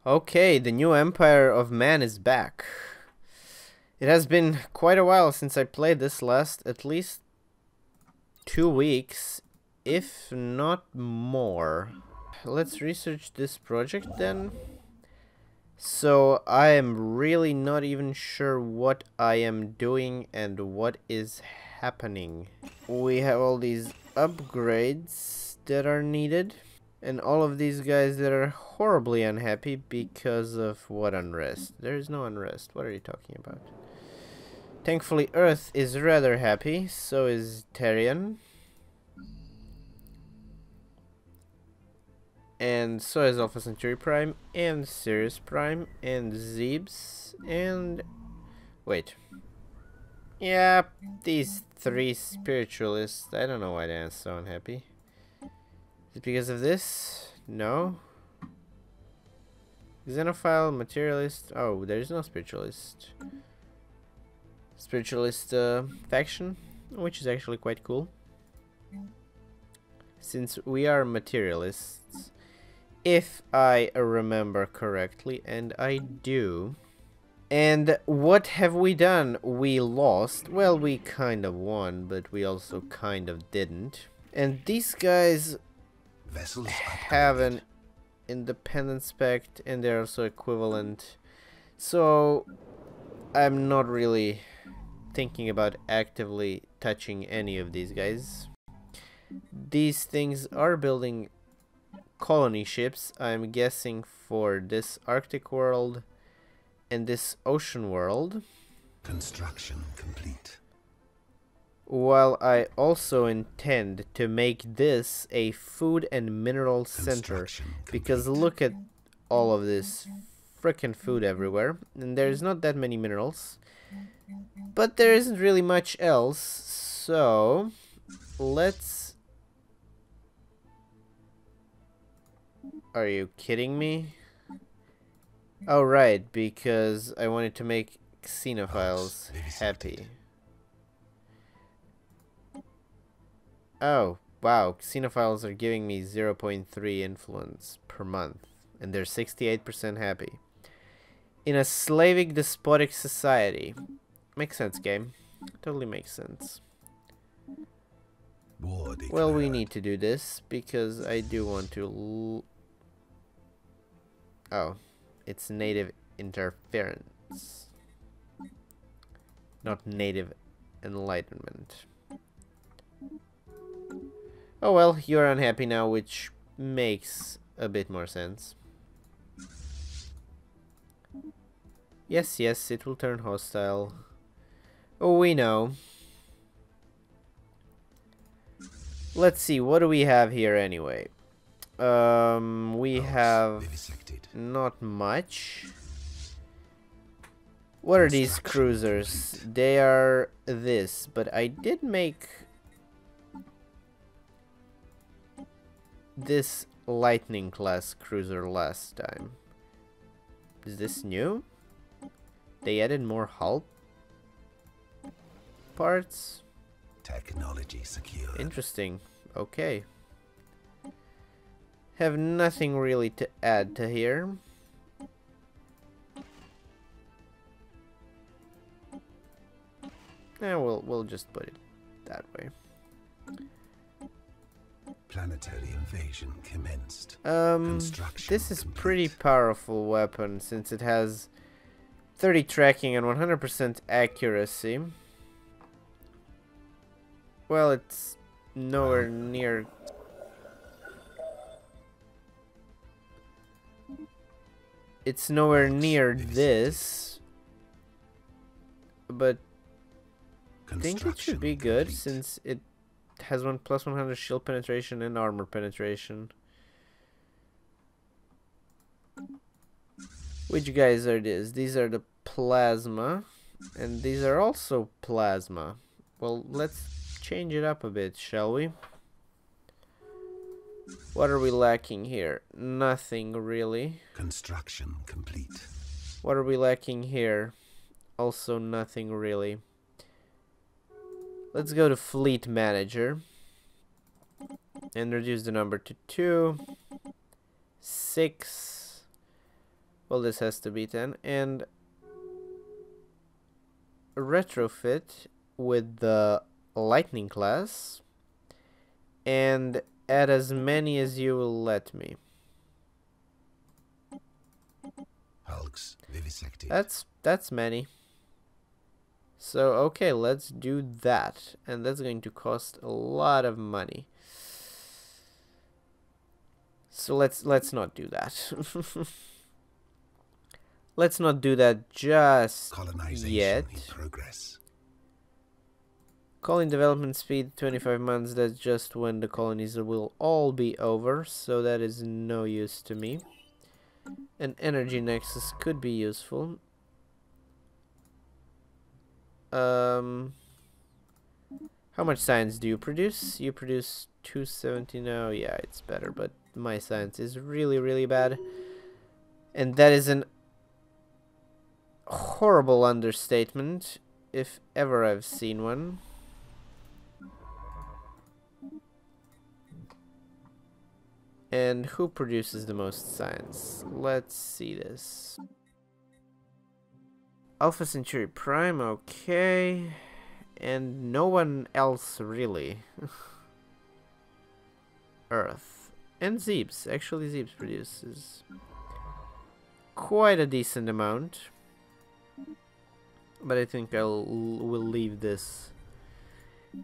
Okay, the new Empire of Man is back. It has been quite a while since I played this last, at least 2 weeks, if not more. Let's research this project then. So I am really not even sure what I am doing and what is happening. We have all these upgrades that are needed. And all of these guys that are horribly unhappy because of what unrest? There is no unrest. What are you talking about? Thankfully, Earth is rather happy. So is Cherryh. And so is Alpha Centauri Prime, and Sirius Prime, and Zebes, and... wait. Yeah, these 3 spiritualists. I don't know why they're so unhappy. Is it because of this? No. Xenophile, materialist. Oh, there's no spiritualist. Spiritualist faction, which is actually quite cool. Since we are materialists, if I remember correctly, and I do. And what have we done? We lost. Well, we kind of won, but we also kind of didn't. And these guys have an independent spec, and they're also equivalent. So I'm not really thinking about actively touching any of these guys. These things are building colony ships, I'm guessing, for this Arctic world and this ocean world. Construction complete. While I also intend to make this a food and mineral center, because look at all of this frickin' food everywhere, and there's not that many minerals, but there isn't really much else, so let's... Are you kidding me? Oh right, because I wanted to make xenophiles happy. Oh, wow, xenophiles are giving me 0.3 influence per month, and they're 68% happy. In a Slavic despotic society. Makes sense, game. Totally makes sense. Well, we need to do this, because I do want to... Oh, it's native interference. Not native enlightenment. Oh well, you're unhappy now, which makes a bit more sense. Yes, yes, it will turn hostile. Oh, we know. Let's see, what do we have here anyway? We have not much. What are these cruisers? They are this, but I did make this lightning class cruiser last time. Is this new? They added more hull parts. Technology secure. Interesting. Okay. Have nothing really to add to here. Yeah, we'll just put it that way. Planetary invasion commenced. This is pretty powerful weapon since it has 30 tracking and 100% accuracy. Well, it's nowhere near... It's nowhere near this, but I think it should be good since it has plus 100 shield penetration and armor penetration. Which guys are these? These are the plasma, and these are also plasma. Well, let's change it up a bit, shall we? What are we lacking here? Nothing really. Construction complete. What are we lacking here? Also nothing really. Let's go to Fleet Manager and reduce the number to 2, 6, Well, this has to be 10. And retrofit with the lightning class. And add as many as you will let me. Hulks vivisected. That's many. So okay, let's do that, and that's going to cost a lot of money. So let's not do that. Let's not do that just yet. In progress. Colony development speed 25 months. That's just when the colonies will all be over, so that is no use to me. An energy nexus could be useful. How much science do you produce? You produce 270 now. Yeah, it's better, but my science is really, really bad. And that is an horrible understatement, if ever I've seen one. And who produces the most science? Let's see this. Alpha Centauri Prime, okay. And no one else really. Earth. And Zebes. Actually, Zebes produces quite a decent amount. But I think we'll leave this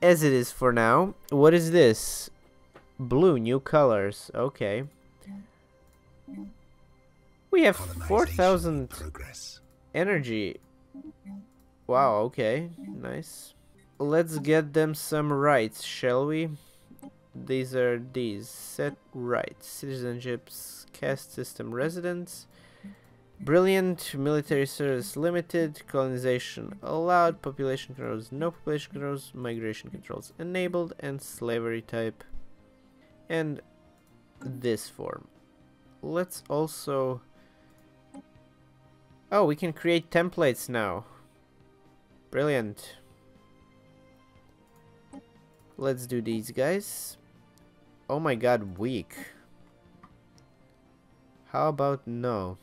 as it is for now. What is this? Blue, new colors. Okay. We have 4,000 energy. Wow, okay. Nice. Let's get them some rights, shall we? These are these. Set rights. Citizenships, caste system residence. Brilliant. Military service limited. Colonization allowed. Population controls. No population controls. Migration controls enabled. And slavery type. And this form. Let's also... Oh, we can create templates now. Brilliant. Let's do these guys. Oh my god, weak. How about no?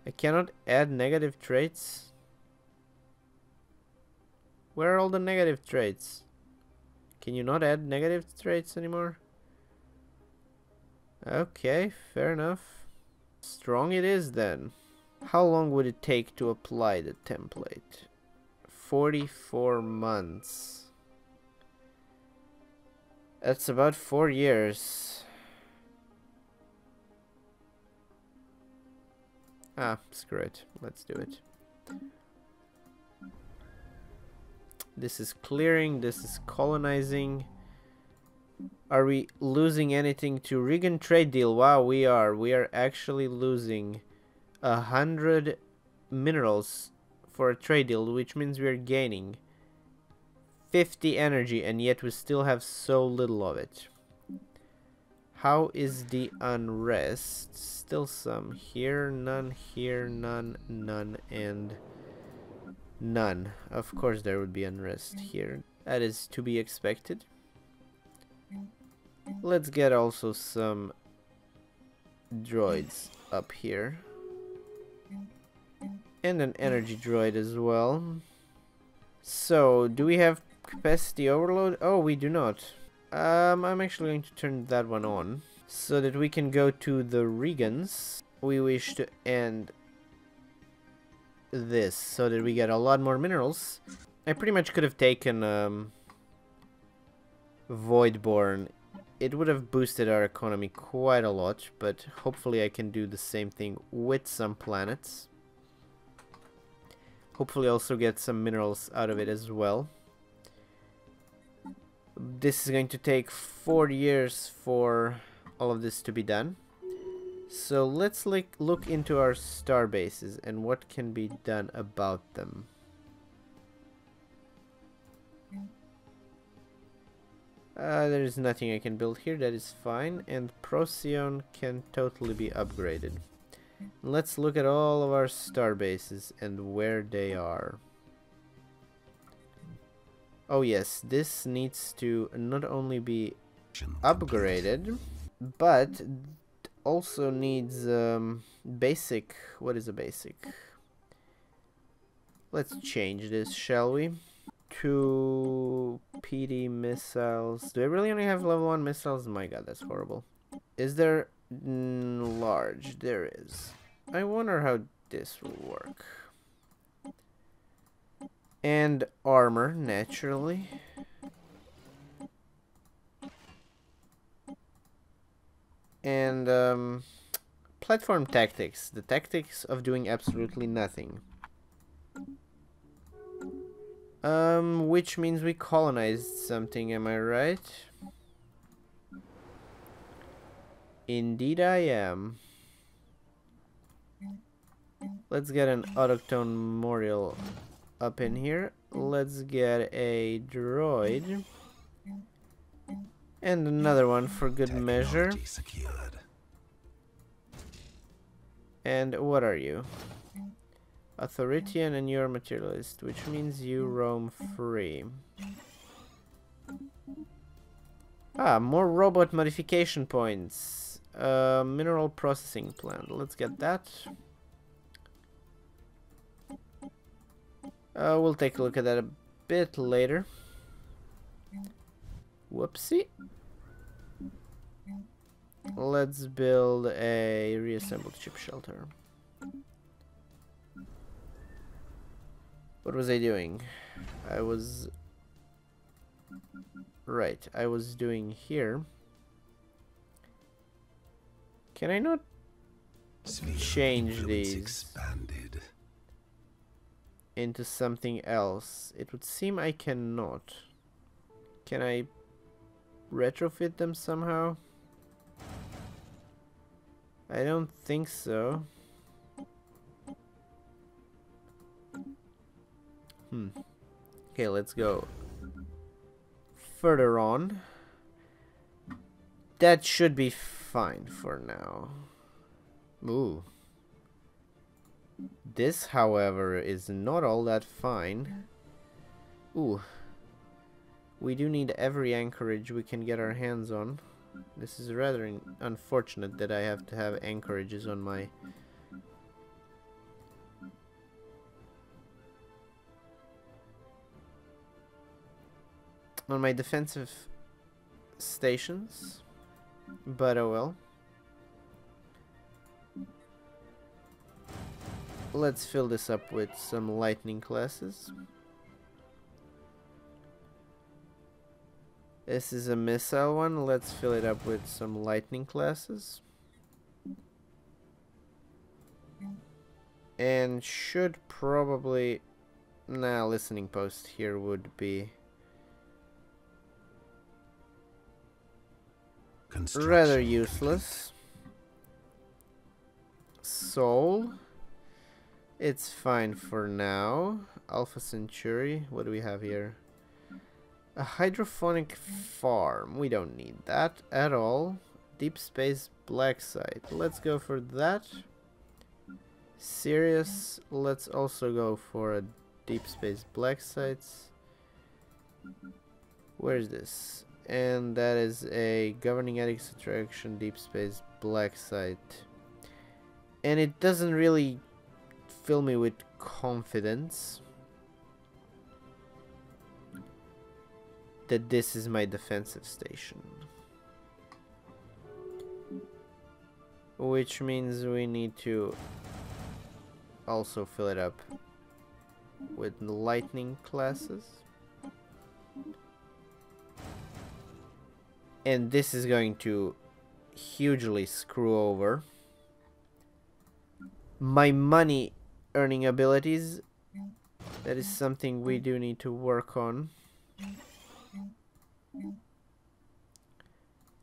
I cannot add negative traits. Where are all the negative traits? Can you not add negative traits anymore? Okay, fair enough. Strong it is then. How long would it take to apply the template? 44 months. That's about 4 years. Ah, screw it. Let's do it. This is clearing, this is colonizing. Are we losing anything to Regan trade deal? Wow, we are. We are actually losing 100 minerals for a trade deal, which means we are gaining 50 energy, and yet we still have so little of it. How is the unrest? Still some here, none, none, and none. Of course there would be unrest here. That is to be expected. Let's get also some droids up here. And an energy droid as well. So, do we have capacity overload? Oh, we do not. I'm actually going to turn that one on so that we can go to the Regans. We wish to end this so that we get a lot more minerals. I pretty much could have taken Voidborn. It would have boosted our economy quite a lot, but hopefully I can do the same thing with some planets. Hopefully also get some minerals out of it as well. This is going to take 4 years for all of this to be done. So let's look into our star bases and what can be done about them. There is nothing I can build here, that is fine. And Procyon can totally be upgraded. Let's look at all of our star bases and where they are. Oh yes, this needs to not only be upgraded, but also needs basic. What is a basic? Let's change this, shall we? 2 PD missiles. Do I really only have level 1 missiles? My god, that's horrible. Is there large? There is. I wonder how this will work. And armor, naturally. And platform tactics. The tactics of doing absolutely nothing. Which means we colonized something, am I right? Indeed I am. Let's get an autochthone memorial up in here. Let's get a droid. And another one for good measure. Secured. And what are you? Authoritarian, and you're a materialist, which means you roam free. Ah, more robot modification points. Mineral processing plant. Let's get that. We'll take a look at that a bit later. Whoopsie. Let's build a reassembled ship shelter. What was I doing? I was doing here. Can I not change these expanded. into something else? It would seem I cannot. Can I retrofit them somehow? I don't think so. Okay, let's go further on. That should be fine for now. Ooh. This, however, is not all that fine. Ooh. We do need every anchorage we can get our hands on. This is rather unfortunate that I have to have anchorages on my... defensive stations. But oh well. Let's fill this up with some lightning classes. This is a missile one. Let's fill it up with some lightning classes. And should probably... Nah, listening post here would be... rather useless. Soul. It's fine for now. Alpha Centauri. What do we have here? A hydroponic farm. We don't need that at all. Deep space black site. Let's go for that. Sirius. Let's also go for a deep space black sites. Where is this? And that is a governing ethics attraction deep space black site. And it doesn't really fill me with confidence that this is my defensive station. Which means we need to also fill it up with lightning classes. And this is going to hugely screw over my money earning abilities. That is something we do need to work on.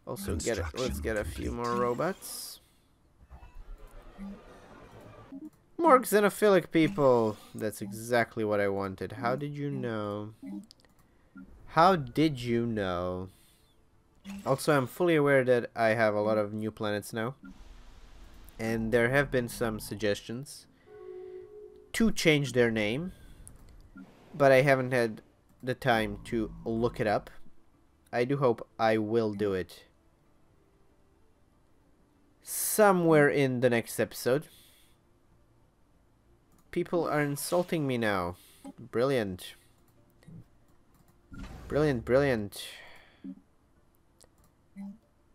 Also let's get a few more robots. More xenophilic people. That's exactly what I wanted. How did you know? How did you know? Also, I'm fully aware that I have a lot of new planets now. And there have been some suggestions to change their name. But I haven't had the time to look it up. I do hope I will do it somewhere in the next episode. People are insulting me now. Brilliant. Brilliant, brilliant.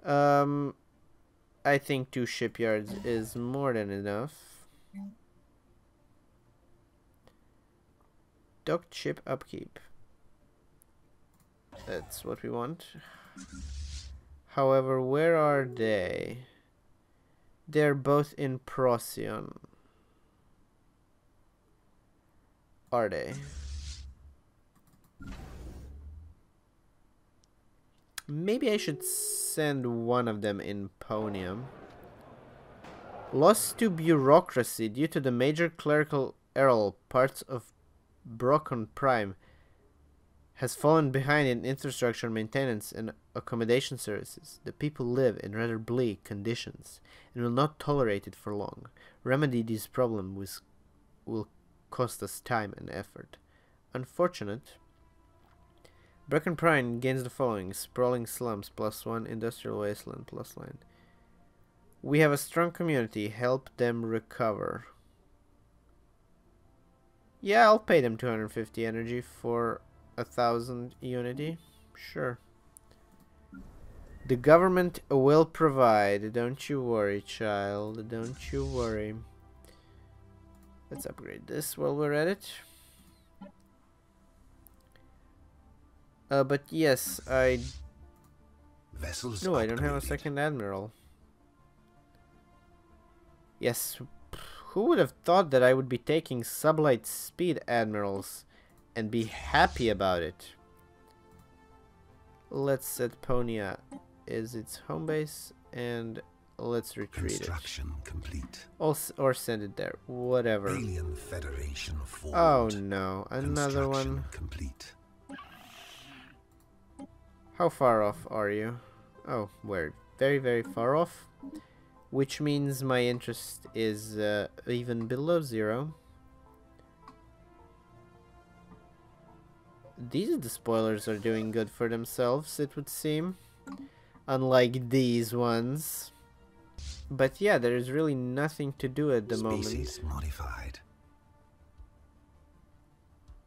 I think 2 shipyards is more than enough. Docked ship upkeep. That's what we want. However, where are they? They're both in Procyon. Are they? Maybe I should send one of them in Ponium. Lost to bureaucracy due to the major clerical error, parts of Brocon Prime has fallen behind in infrastructure maintenance and accommodation services. The people live in rather bleak conditions and will not tolerate it for long. Remedy these problems will cost us time and effort. Unfortunate. Brocon Prime gains the following: sprawling slums +1, industrial wasteland +9. We have a strong community. Help them recover. Yeah, I'll pay them 250 energy for 1,000 unity. Sure. The government will provide. Don't you worry, child. Don't you worry. Let's upgrade this while we're at it. But yes, Vessels no, I don't have a upgraded. second admiral. Yes, who would have thought that I would be taking sublight speed admirals and be happy about it? Let's set Ponia as its home base and let's retreat it. Construction complete. Or send it there, whatever. Alien Federation formed. Oh no, another Construction one. complete. How far off are you? Oh, we're very, very far off. Which means my interest is even below 0. These despoilers are doing good for themselves, it would seem. Unlike these ones. But yeah, there is really nothing to do at the Species moment. modified.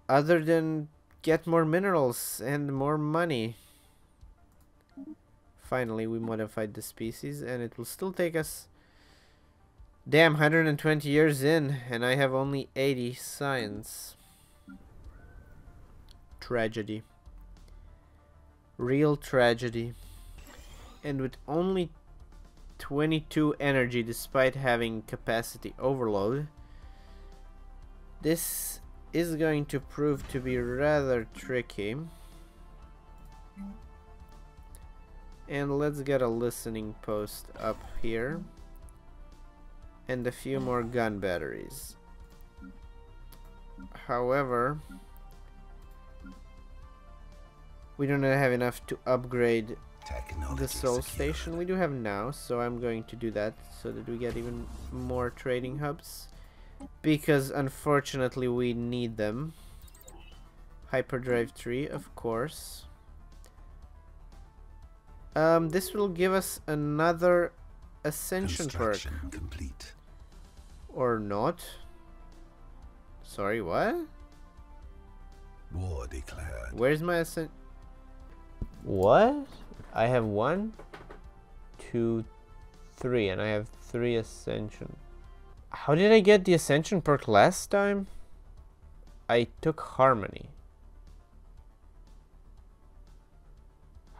Other than get more minerals and more money. Finally, we modified the species, and it will still take us... Damn, 120 years in, and I have only 80 science. Tragedy. Real tragedy. And with only 22 energy, despite having capacity overload, this is going to prove to be rather tricky. And let's get a listening post up here. And a few more gun batteries. However, we don't have enough to upgrade Technology the Soul secured. Station. We do have now, so I'm going to do that so that we get even more trading hubs. Because unfortunately we need them. Hyperdrive 3, of course. This will give us another Ascension perk. Construction complete. Or not. Sorry, what? War declared. Where's my Ascension? What? I have 1, 2, 3, and I have 3 Ascension. How did I get the Ascension perk last time? I took Harmony.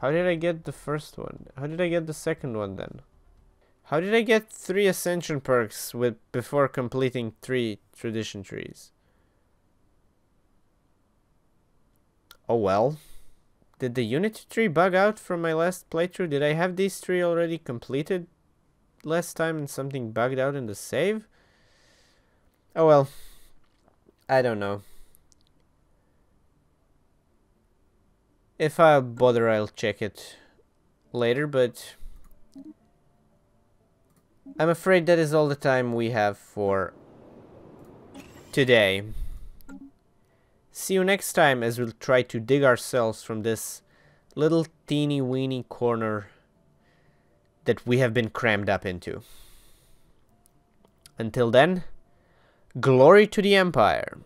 How did I get the first one? How did I get the second one then? How did I get 3 Ascension perks before completing 3 tradition trees? Oh well. Did the Unity tree bug out from my last playthrough? Did I have these 3 already completed last time and something bugged out in the save? Oh well. I don't know. If I bother, I'll check it later, but I'm afraid that is all the time we have for today. See you next time as we'll try to dig ourselves from this little teeny weeny corner that we have been crammed up into. Until then, glory to the Empire.